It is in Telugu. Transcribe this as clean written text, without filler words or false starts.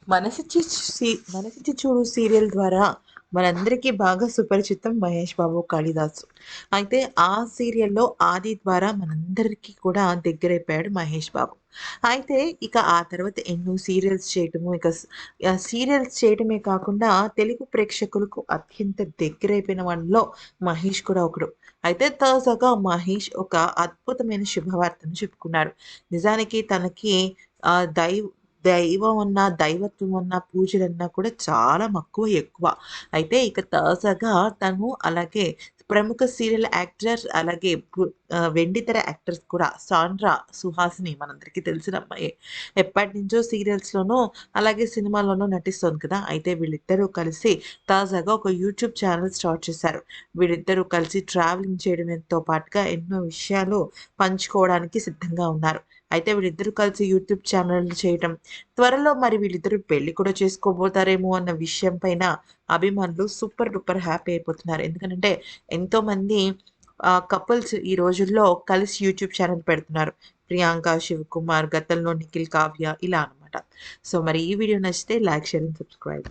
మనసిచ్చి చూడు సీరియల్ ద్వారా మనందరికీ బాగా సుపరిచితం మహేష్ బాబు, కాళిదాసు. అయితే ఆ సీరియల్‌లో 'ఆది' ద్వారా మనందరికీ కూడా దగ్గరైపోయాడు మహేష్ బాబు. అయితే ఇక ఆ తర్వాత ఎన్నో సీరియల్స్ చేయటము, సీరియల్స్ చేయటమే కాకుండా తెలుగు ప్రేక్షకులకు అత్యంత దగ్గరైపోయిన వాళ్ళలో మహేష్ కూడా ఒకడు. అయితే తాజాగా మహేష్ ఒక అద్భుతమైన శుభవార్తను చెప్పుకున్నాడు. నిజానికి తనకి ఆహ్, దైవ్ దైవం అన్నా, దైవత్వం అన్నా, పూజలన్నా కూడా చాలా మక్కువ ఎక్కువ. అయితే ఇక తాజాగా తను అలాగే ప్రముఖ సీరియల్ యాక్టర్ అలాగే వెండితెర యాక్టర్స్ కూడా సాండ్రా సుహాసిని మనందరికీ తెలిసిన అమ్మాయే. ఎప్పటినుంచో సీరియల్స్‌లోనూ అలాగే సినిమాల్లోనూ నటిస్తోంది కదా! అయితే వీళ్ళిద్దరూ కలిసి తాజాగా ఒక యూట్యూబ్ ఛానెల్ స్టార్ట్ చేశారు. వీళ్ళిద్దరూ కలిసి ట్రావెలింగ్ చేయడంతో పాటుగా ఎన్నో విషయాలు పంచుకోవడానికి సిద్ధంగా ఉన్నారు. అయితే వీళ్ళిద్దరూ కలిసి యూట్యూబ్ ఛానెల్ చేయటం, త్వరలో మరి వీళ్ళిద్దరూ పెళ్లి కూడా చేసుకోబోతారేమో అన్న విషయం పైన అభిమానులు సూపర్ డూపర్ హ్యాపీ అయిపోతున్నారు. ఎందుకనంటే ఎంతోమంది కపుల్స్ ఈ రోజుల్లో కలిసి యూట్యూబ్ ఛానెల్ పెడుతున్నారు. ప్రియాంక, శివకుమార్, గతంలో నిఖిల్, కావ్య ఇలా అనమాట. సో, మరి ఈ వీడియో నచ్చితే లైక్, షేర్ అండ్ సబ్స్క్రైబ్.